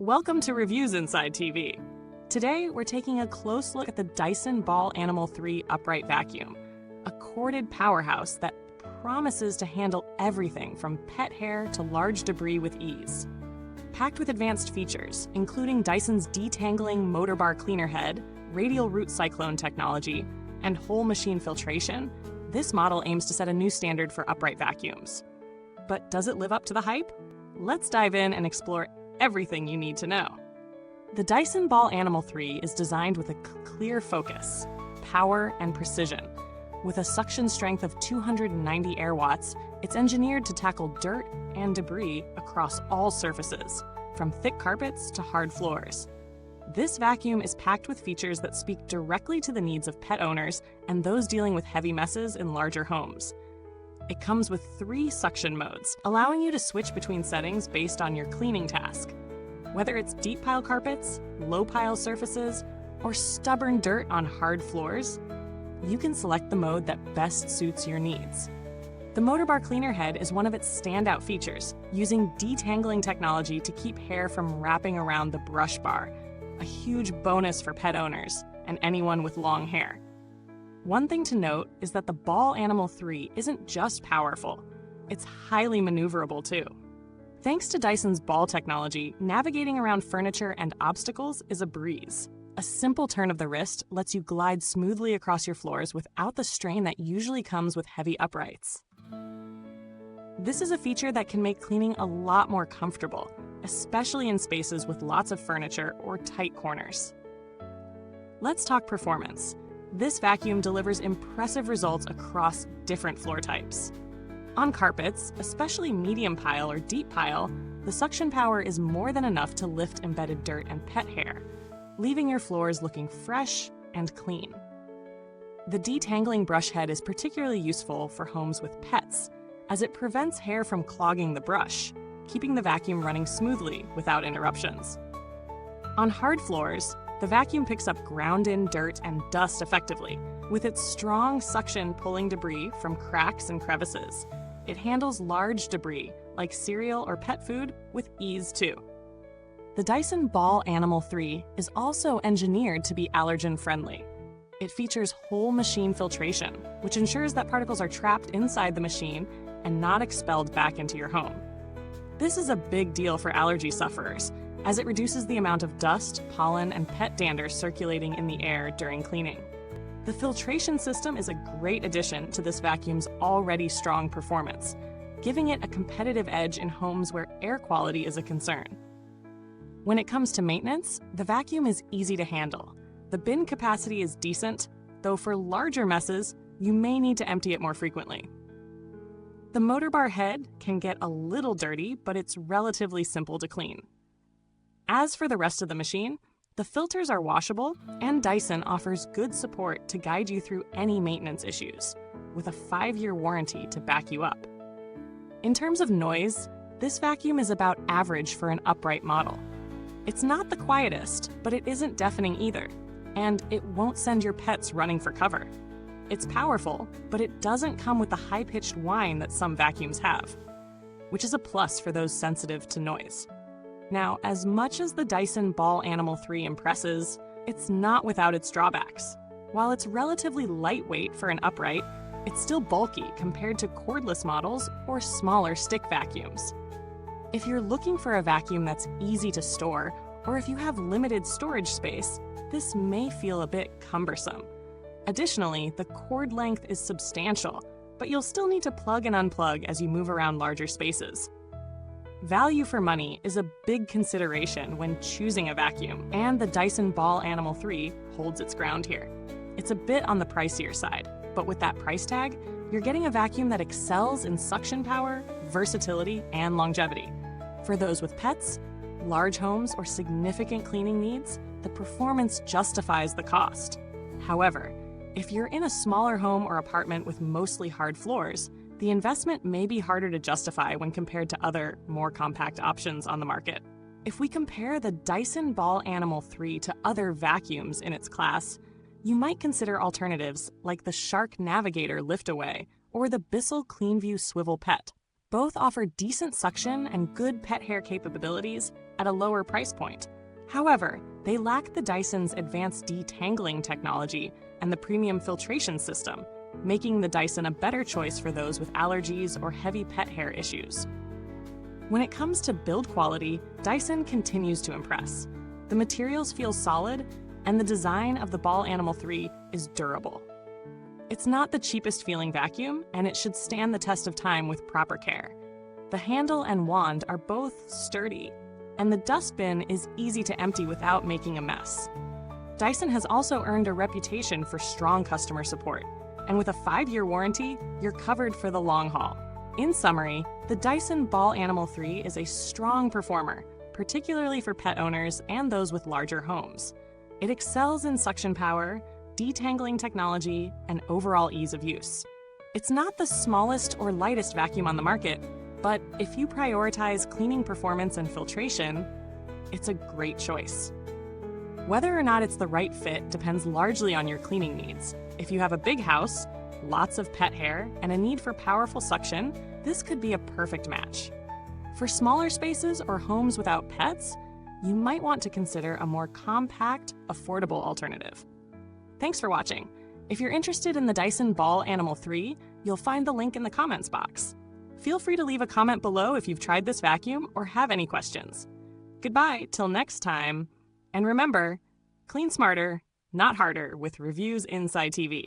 Welcome to Reviewsinsidetv. Today, we're taking a close look at the Dyson Ball Animal 3 upright vacuum, a corded powerhouse that promises to handle everything from pet hair to large debris with ease. Packed with advanced features, including Dyson's De-tangling Motorbar cleaner head, Radial Root Cyclone technology, and whole machine filtration, this model aims to set a new standard for upright vacuums. But does it live up to the hype? Let's dive in and explore everything you need to know. The Dyson Ball Animal 3 is designed with a clear focus, power, and precision. With a suction strength of 290 air watts, it's engineered to tackle dirt and debris across all surfaces, from thick carpets to hard floors. This vacuum is packed with features that speak directly to the needs of pet owners and those dealing with heavy messes in larger homes. It comes with 3 suction modes, allowing you to switch between settings based on your cleaning task. Whether it's deep pile carpets, low pile surfaces, or stubborn dirt on hard floors, you can select the mode that best suits your needs. The Motorbar cleaner head is one of its standout features, using de-tangling technology to keep hair from wrapping around the brush bar, a huge bonus for pet owners and anyone with long hair. One thing to note is that the Ball Animal 3 isn't just powerful, it's highly maneuverable too. Thanks to Dyson's ball technology, navigating around furniture and obstacles is a breeze. A simple turn of the wrist lets you glide smoothly across your floors without the strain that usually comes with heavy uprights. This is a feature that can make cleaning a lot more comfortable, especially in spaces with lots of furniture or tight corners. Let's talk performance. This vacuum delivers impressive results across different floor types. On carpets, especially medium pile or deep pile, the suction power is more than enough to lift embedded dirt and pet hair, leaving your floors looking fresh and clean. The detangling brush head is particularly useful for homes with pets, as it prevents hair from clogging the brush, keeping the vacuum running smoothly without interruptions. On hard floors, the vacuum picks up ground-in dirt and dust effectively, with its strong suction pulling debris from cracks and crevices. It handles large debris, like cereal or pet food, with ease too. The Dyson Ball Animal 3 is also engineered to be allergen-friendly. It features whole machine filtration, which ensures that particles are trapped inside the machine and not expelled back into your home. This is a big deal for allergy sufferers, as it reduces the amount of dust, pollen, and pet dander circulating in the air during cleaning. The filtration system is a great addition to this vacuum's already strong performance, giving it a competitive edge in homes where air quality is a concern. When it comes to maintenance, the vacuum is easy to handle. The bin capacity is decent, though for larger messes, you may need to empty it more frequently. The Motorbar head can get a little dirty, but it's relatively simple to clean. As for the rest of the machine, the filters are washable, and Dyson offers good support to guide you through any maintenance issues, with a 5-year warranty to back you up. In terms of noise, this vacuum is about average for an upright model. It's not the quietest, but it isn't deafening either, and it won't send your pets running for cover. It's powerful, but it doesn't come with the high-pitched whine that some vacuums have, which is a plus for those sensitive to noise. Now, as much as the Dyson Ball Animal 3 impresses, it's not without its drawbacks. While it's relatively lightweight for an upright, it's still bulky compared to cordless models or smaller stick vacuums. If you're looking for a vacuum that's easy to store, or if you have limited storage space, this may feel a bit cumbersome. Additionally, the cord length is substantial, but you'll still need to plug and unplug as you move around larger spaces. Value for money is a big consideration when choosing a vacuum, and the Dyson Ball Animal 3 holds its ground here. It's a bit on the pricier side, but with that price tag, you're getting a vacuum that excels in suction power, versatility, and longevity. For those with pets, large homes, or significant cleaning needs, the performance justifies the cost. However, if you're in a smaller home or apartment with mostly hard floors, the investment may be harder to justify when compared to other, more compact options on the market. If we compare the Dyson Ball Animal 3 to other vacuums in its class, you might consider alternatives like the Shark Navigator Liftaway or the Bissell CleanView Swivel Pet. Both offer decent suction and good pet hair capabilities, at a lower price point. However, they lack the Dyson's advanced de-tangling technology and the premium filtration system, making the Dyson a better choice for those with allergies or heavy pet hair issues. When it comes to build quality, Dyson continues to impress. The materials feel solid, and the design of the Ball Animal 3 is durable. It's not the cheapest feeling vacuum, and it should stand the test of time with proper care. The handle and wand are both sturdy, and the dustbin is easy to empty without making a mess. Dyson has also earned a reputation for strong customer support, and with a 5-year warranty, you're covered for the long haul. In summary, the Dyson Ball Animal 3 is a strong performer, particularly for pet owners and those with larger homes. It excels in suction power, detangling technology, and overall ease of use. It's not the smallest or lightest vacuum on the market, but if you prioritize cleaning performance and filtration, it's a great choice. Whether or not it's the right fit depends largely on your cleaning needs. If you have a big house, lots of pet hair, and a need for powerful suction, this could be a perfect match. For smaller spaces or homes without pets, you might want to consider a more compact, affordable alternative. Thanks for watching. If you're interested in the Dyson Ball Animal 3, you'll find the link in the comments box. Feel free to leave a comment below if you've tried this vacuum or have any questions. Goodbye till next time, and remember, clean smarter, not harder with Reviews Inside TV.